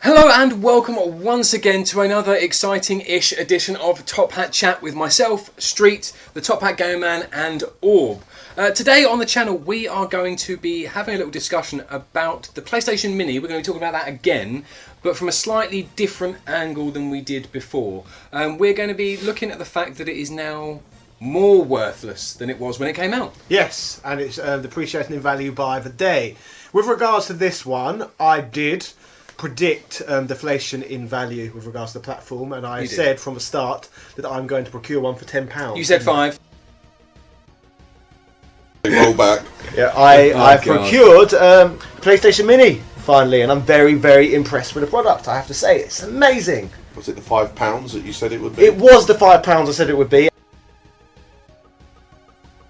Hello and welcome once again to another exciting-ish edition of Top Hat Chat with myself, Street, the Top Hat Gamer Man and Orb. Today on the channel we are going to be having a little discussion about the PlayStation Mini. We're going to be talking about that again, but from a slightly different angle than we did before. We're going to be looking at the fact that it is now more worthless than it was when it came out. Yes, and it's depreciating in value by the day. With regards to this one, I did predict deflation in value with regards to the platform, and I said from the start that I'm going to procure one for £10. You said 5. Roll back. Yeah, I've procured PlayStation Mini finally, and I'm very, very impressed with the product. I have to say, it's amazing. Was it the £5 that you said it would be? It was the £5 I said it would be.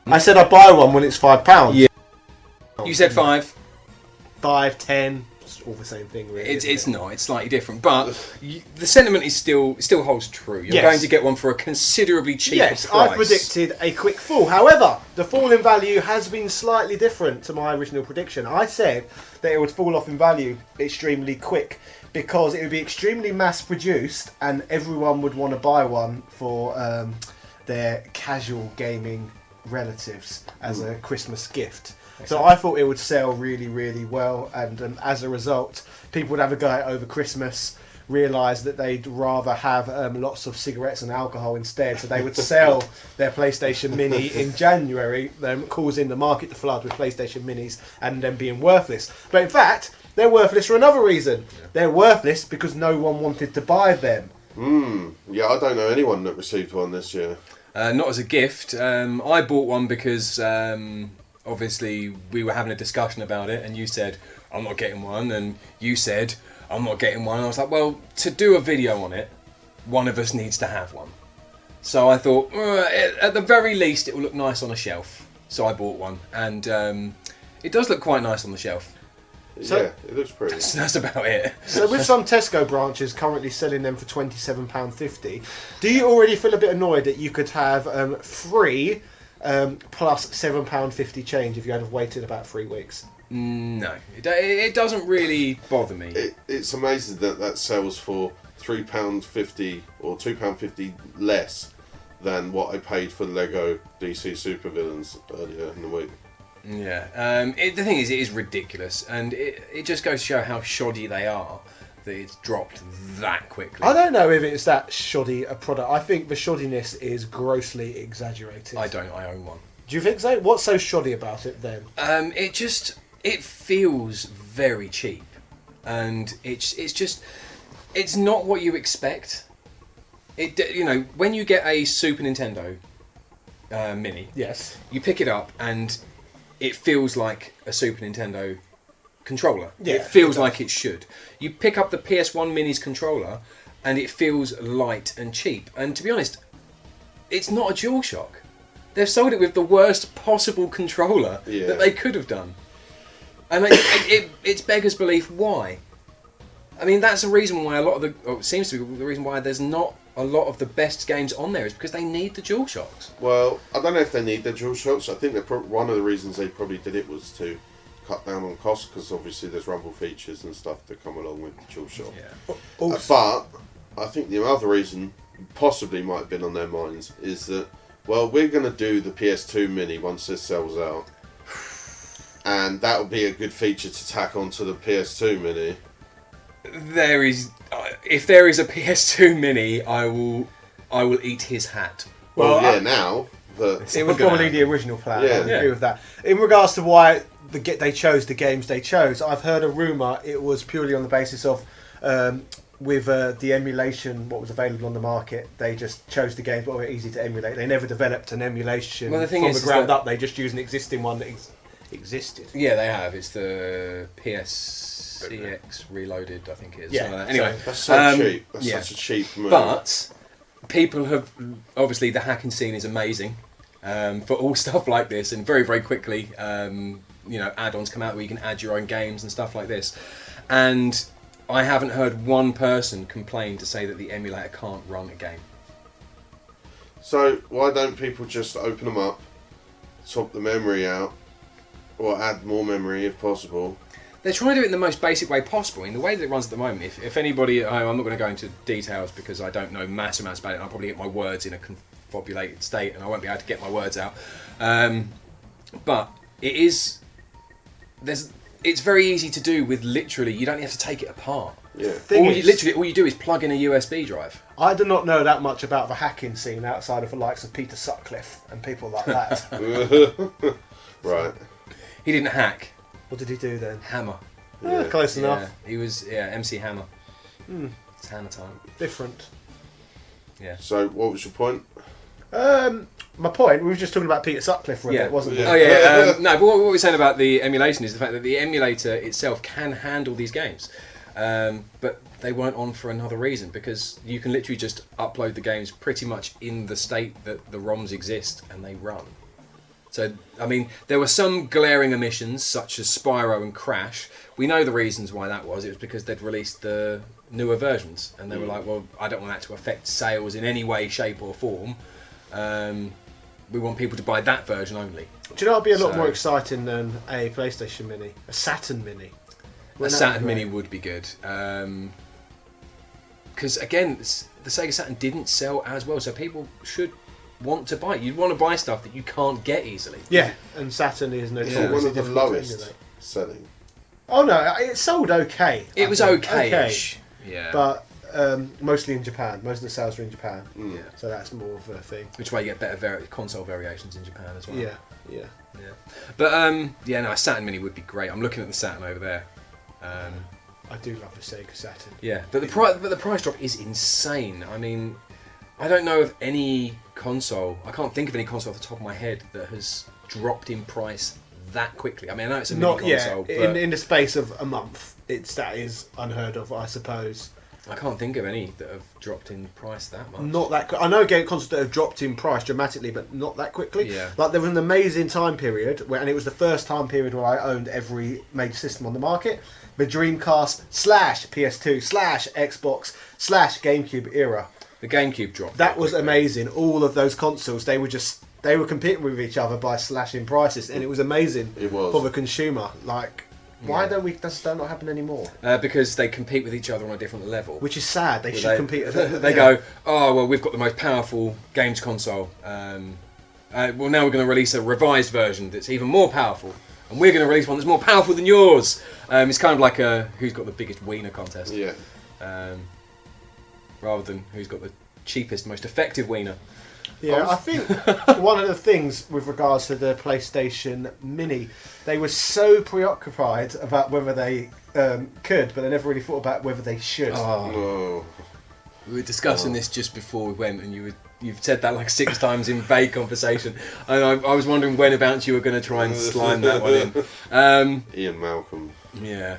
I said I'd buy one when it's £5. Yeah. You said 5. 5, 10. All the same thing, really. It's not. It's slightly different, but the sentiment is still holds true. You're going to get one for a considerably cheaper price. Yes, I predicted a quick fall. However, the fall in value has been slightly different to my original prediction. I said that it would fall off in value extremely quick because it would be extremely mass-produced and everyone would want to buy one for their casual gaming relatives as a Christmas gift. So I thought it would sell really, really well, and as a result, people would have a go at it over Christmas, realise that they'd rather have lots of cigarettes and alcohol instead, so they would sell their PlayStation Mini in January, causing the market to flood with PlayStation Minis and then being worthless. But in fact, they're worthless for another reason. They're worthless because no one wanted to buy them. Yeah, I don't know anyone that received one this year. Not as a gift. I bought one because obviously we were having a discussion about it and you said I'm not getting one and you said I'm not getting one. I was like, well, to do a video on it, one of us needs to have one. So I thought at the very least it will look nice on a shelf. So I bought one, and it does look quite nice on the shelf. So, yeah, it looks pretty. That's about it. So with some Tesco branches currently selling them for £27.50, do you already feel a bit annoyed that you could have free plus £7.50 change if you had waited about 3 weeks? No, it doesn't really bother me. It's amazing that sells for £3.50 or £2.50 less than what I paid for Lego DC Supervillains earlier in the week. Yeah, the thing is, it is ridiculous, and it just goes to show how shoddy they are that it's dropped that quickly. I don't know if it's that shoddy a product. I think the shoddiness is grossly exaggerated. I own one. Do you think so? What's so shoddy about it then? It feels very cheap, and it's not what you expect. When you get a Super Nintendo Mini, yes, you pick it up and it feels like a Super Nintendo controller. Yeah, it feels like it should. You pick up the PS1 Mini's controller and it feels light and cheap. And to be honest, it's not a DualShock. They've sold it with the worst possible controller that they could have done. And it's beggars belief why. I mean, that's the reason why it seems to be the reason why there's not a lot of the best games on there, is because they need the DualShocks. Well, I don't know if they need the DualShocks. I think one of the reasons they probably did it was to cut down on costs, because obviously there's rumble features and stuff that come along with the DualShock. Yeah. But I think the other reason possibly might have been on their minds is that, well, we're going to do the PS2 Mini once this sells out, and that would be a good feature to tack onto the PS2 Mini. If there is a PS2 Mini, I will eat his hat. Well, now that it was probably the original plan. Yeah. I agree with that. In regards to why they chose the games they chose, I've heard a rumour it was purely on the basis of with the emulation, what was available on the market. They just chose the games that were easy to emulate. They never developed an emulation from the ground up. They just used an existing one that existed. Yeah, they have. It's the PSCX Reloaded, I think it is. Yeah. Anyway, that's so cheap. That's such a cheap move. But people have obviously, the hacking scene is amazing for all stuff like this, and very, very quickly, add-ons come out where you can add your own games and stuff like this. And I haven't heard one person complain to say that the emulator can't run a game. So why don't people just open them up, swap the memory out, or add more memory if possible, They're trying to do it in the most basic way possible. In the way that it runs at the moment, if anybody at home, I'm not going to go into details because I don't know massive amounts about it, and I'll probably get my words in a confabulated state and I won't be able to get my words out. But it's very easy to do with literally, you don't have to take it apart. Yeah. All you do is plug in a USB drive. I do not know that much about the hacking scene outside of the likes of Peter Sutcliffe and people like that. Right. He didn't hack. What did he do then? Hammer. Close Yeah, enough. he was MC Hammer. It's Hammer time. Different. Yeah. So, what was your point? My point, we were just talking about Peter Sutcliffe for a bit, wasn't we? Yeah. Oh yeah. No, but what we're saying about the emulation is the fact that the emulator itself can handle these games, but they weren't on for another reason, because you can literally just upload the games pretty much in the state that the ROMs exist and they run. So, I mean, there were some glaring omissions, such as Spyro and Crash. We know the reasons why that was. It was because they'd released the newer versions, and they were like, well, I don't want that to affect sales in any way, shape or form. We want people to buy that version only. Do you know it'd be a lot more exciting than a PlayStation Mini? A Saturn Mini. A Saturn Mini would be good. Because, again, the Sega Saturn didn't sell as well, so people should want to buy it. You'd want to buy stuff that you can't get easily. Yeah, and Saturn is notoriously One of the difficult to lowest emulate. selling. Oh no, it sold okay. It was okay-ish. Yeah. But mostly in Japan. Most of the sales were in Japan. Yeah. So that's more of a thing. Which way you get better console variations in Japan as well. Yeah. But no, a Saturn Mini would be great. I'm looking at the Saturn over there. I do love the Sega Saturn. Yeah, but the price drop is insane. I mean, I don't know of any console. I can't think of any console off the top of my head that has dropped in price that quickly. I mean, I know it's a mini console, but in the space of a month, that is unheard of, I suppose. I can't think of any that have dropped in price that much. Not that. I know game consoles that have dropped in price dramatically, but not that quickly. Yeah. Like there was an amazing time period and it was the first time period where I owned every major system on the market. The Dreamcast / PS2 / Xbox / GameCube era. The GameCube dropped. That was amazing. All of those consoles, they were competing with each other by slashing prices, and it was amazing for the consumer. Like, why don't that not happen anymore? Because they compete with each other on a different level. Which is sad. They should compete. They go, oh well, we've got the most powerful games console. Well, now we're going to release a revised version that's even more powerful, and we're going to release one that's more powerful than yours. It's kind of like a who's got the biggest wiener contest. Yeah. Rather than who's got the cheapest, most effective wiener. Yeah, I think one of the things with regards to the PlayStation Mini, they were so preoccupied about whether they could, but they never really thought about whether they should. Oh. We were discussing this just before we went, and you've said that like 6 times in vague conversation. And I was wondering when about you were going to try and slime that one in. Ian Malcolm. Yeah.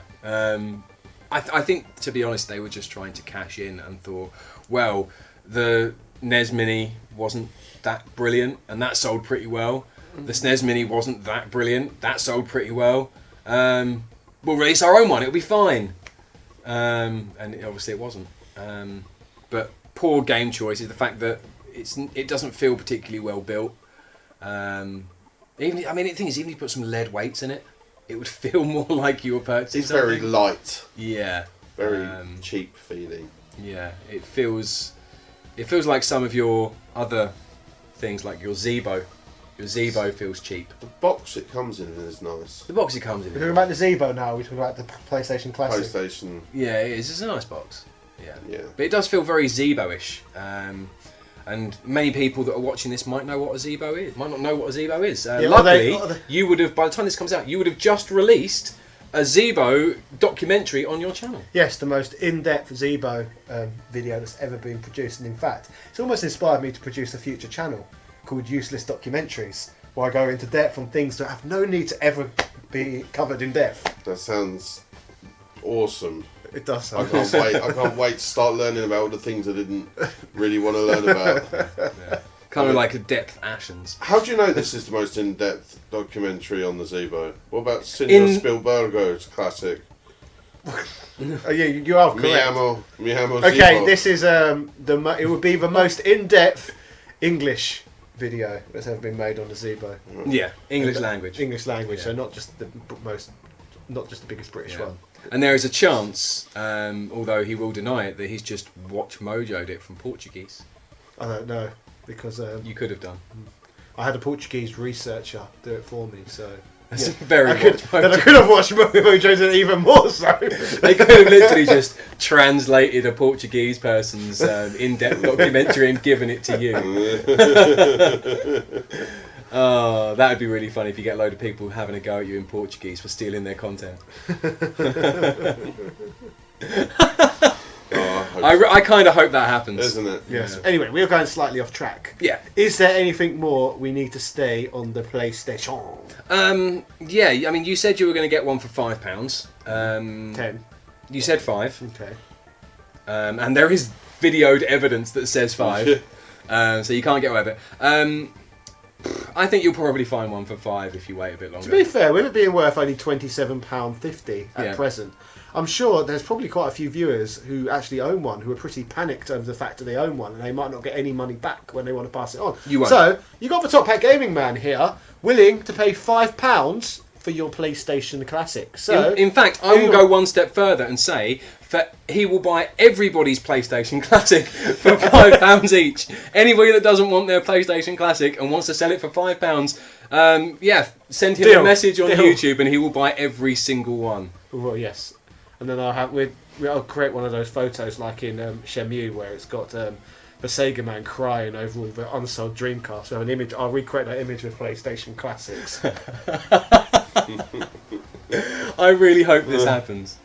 I think, to be honest, they were just trying to cash in and thought, well, the NES Mini wasn't that brilliant, and that sold pretty well. The SNES Mini wasn't that brilliant, that sold pretty well. We'll release our own one, it'll be fine. And obviously it wasn't. But poor game choice is the fact that it doesn't feel particularly well built. The thing is, even if you put some lead weights in it, it would feel more like you were purchasing something. It's very light. Yeah. Very cheap feeling. Yeah, it feels like some of your other things, like your Zeebo. Your Zeebo feels cheap. The box it comes in is nice. The box it comes in. We're talking about the Zeebo now. We're talking about the PlayStation Classic. PlayStation. Yeah, it is. It's a nice box. Yeah. But it does feel very Zeebo-ish. And many people that are watching this might know what a Zeebo is. Might not know what a Zeebo is. Luckily, you would have, by the time this comes out, you would have just released a Zeebo documentary on your channel. Yes, the most in-depth Zeebo video that's ever been produced. And in fact, it's almost inspired me to produce a future channel called Useless Documentaries, where I go into depth on things that have no need to ever be covered in depth. That sounds awesome. It does I sound can't wait. I can't wait to start learning about all the things I didn't really want to learn about. Yeah. Kind of like a depth Ashens. How do you know this is the most in-depth documentary on the Zeebo? What about Sindra Spielberg's classic? Yeah, you are correct. Mi amo Okay, Zeebo. this is it would be the most in-depth English video that's ever been made on the Zeebo. Yeah, English language. English language, Yeah. so not just the most not just the biggest British Yeah. one. And there is a chance, although he will deny it, that he's just Watch Mojo'd it from Portuguese. I don't know, because You could have done. I had a Portuguese researcher do it for me, so... That's Yeah. very I could Watch have watched Mojo's it even more so. They could have literally just translated a Portuguese person's in-depth documentary and given it to you. Oh, that would be really funny if you get a load of people having a go at you in Portuguese for stealing their content. I kind of hope that happens. Isn't it? Yes. Yeah. Anyway, we are going slightly off track. Yeah. Is there anything more we need to stay on the PlayStation? Yeah, I mean, you said you were going to get one for £5. 10. You said 5. Okay. And there is videoed evidence that says 5. So you can't get away with it. I think you'll probably find one for 5 if you wait a bit longer. To be fair, with it being worth only £27.50 at Yeah. present, I'm sure there's probably quite a few viewers who actually own one who are pretty panicked over the fact that they own one and they might not get any money back when they want to pass it on. You won't. So, you got the Top Hat Gaming Man here, willing to pay £5 for your PlayStation Classic. So, in fact, I will go one step further and say that he will buy everybody's PlayStation Classic for £5 each. Anybody that doesn't want their PlayStation Classic and wants to sell it for £5, send him Deal. a message on Deal. YouTube and he will buy every single one. well, yes. And then I'll create one of those photos like in Shenmue where it's got the Sega man crying over all the unsold Dreamcast. So an image, I'll recreate that image with PlayStation Classics. I really hope this happens.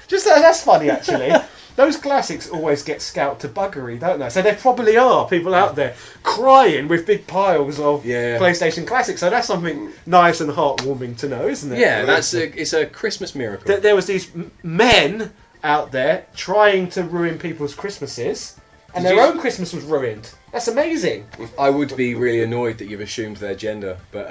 Just that's funny actually. Those classics always get scalped to buggery, don't they? So there probably are people out there crying with big piles of PlayStation Classics. So that's something nice and heartwarming to know, isn't it? Yeah, it's a Christmas miracle. There was these men out there trying to ruin people's Christmases, and their own Christmas was ruined. That's amazing. I would be really annoyed that you've assumed their gender, but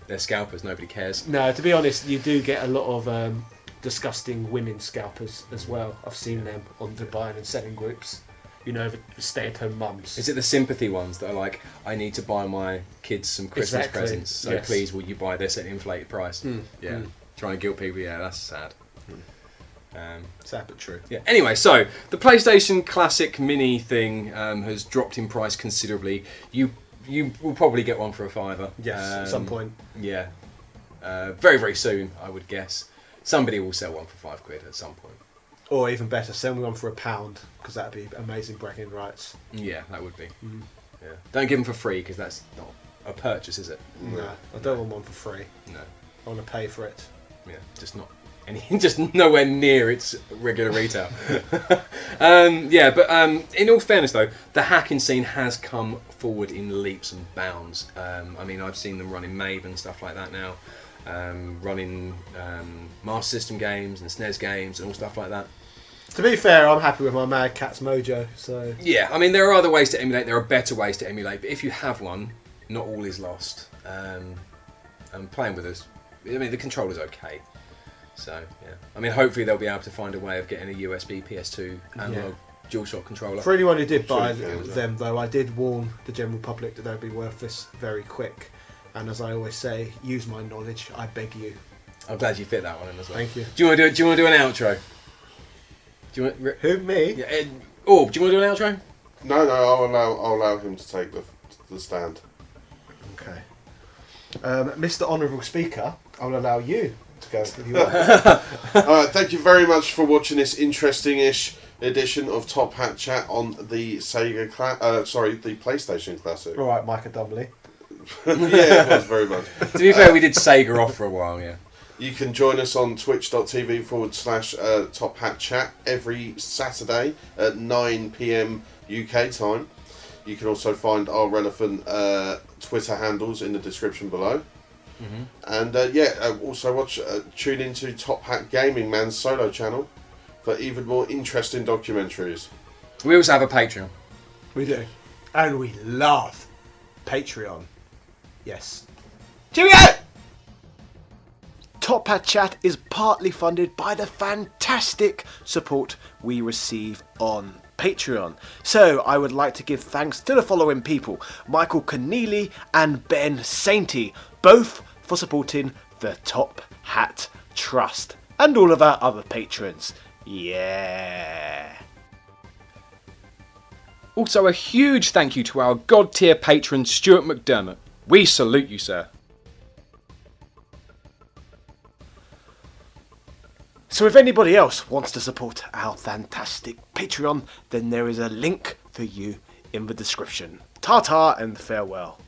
they're scalpers, nobody cares. No, to be honest, you do get a lot of disgusting women scalpers as well. I've seen them on the buying and selling groups. You know, the stay-at-home mums. Is it the sympathy ones that are like, I need to buy my kids some Christmas Exactly, presents, so yes. please will you buy this at an inflated price? Trying to guilt people, that's sad. Sad but true. Yeah. Anyway, so the PlayStation Classic Mini thing has dropped in price considerably. You will probably get one for a £5. Yes, at some point. Yeah. Very, very soon, I would guess. Somebody will sell one for £5 at some point. Or even better, sell me one for £1, because that'd be amazing bragging rights. Yeah, that would be. Yeah. Don't give them for free, because that's not a purchase, is it? No, I don't want one for free. No. I want to pay for it. Yeah, just not just nowhere near its regular retail. But in all fairness though, the hacking scene has come forward in leaps and bounds. I mean, I've seen them running Maven and stuff like that now, running Master System games and SNES games and all stuff like that. To be fair, I'm happy with my Mad Catz Mojo, so... Yeah, I mean, there are other ways to emulate, there are better ways to emulate, but if you have one, not all is lost. And playing with us, I mean, the controller's okay. So, yeah. I mean, hopefully they'll be able to find a way of getting a USB PS2 analog DualShock controller. For anyone who did buy Sure, them, though, I did warn the general public that they'd be worthless very quick. And as I always say, use my knowledge, I beg you. I'm glad you fit that one in as well. Thank you. Do you want to do an outro? Do you want? Who, me? Yeah, Orb, do you want to do an outro? No, I'll allow him to take the stand. Okay. Mr. Honourable Speaker, I'll allow you to go if you want. Alright, thank you very much for watching this interesting-ish edition of Top Hat Chat on the the PlayStation Classic. All right, Micah Dumley. Yeah, it was very much. To be fair, we did Sega off for a while, yeah. You can join us on twitch.tv/Top Hat Chat every Saturday at 9 PM UK time. You can also find our relevant Twitter handles in the description below. And also tune into Top Hat Gaming Man's solo channel for even more interesting documentaries. We also have a Patreon. We do. And we love Patreon. Yes. Cheerio! Top Hat Chat is partly funded by the fantastic support we receive on Patreon. So I would like to give thanks to the following people: Michael Keneally and Ben Sainty, both for supporting the Top Hat Trust. and all of our other patrons. Yeah. Also, a huge thank you to our god tier patron Stuart McDermott. We salute you, sir. So if anybody else wants to support our fantastic Patreon, then there is a link for you in the description. Ta-ta and farewell.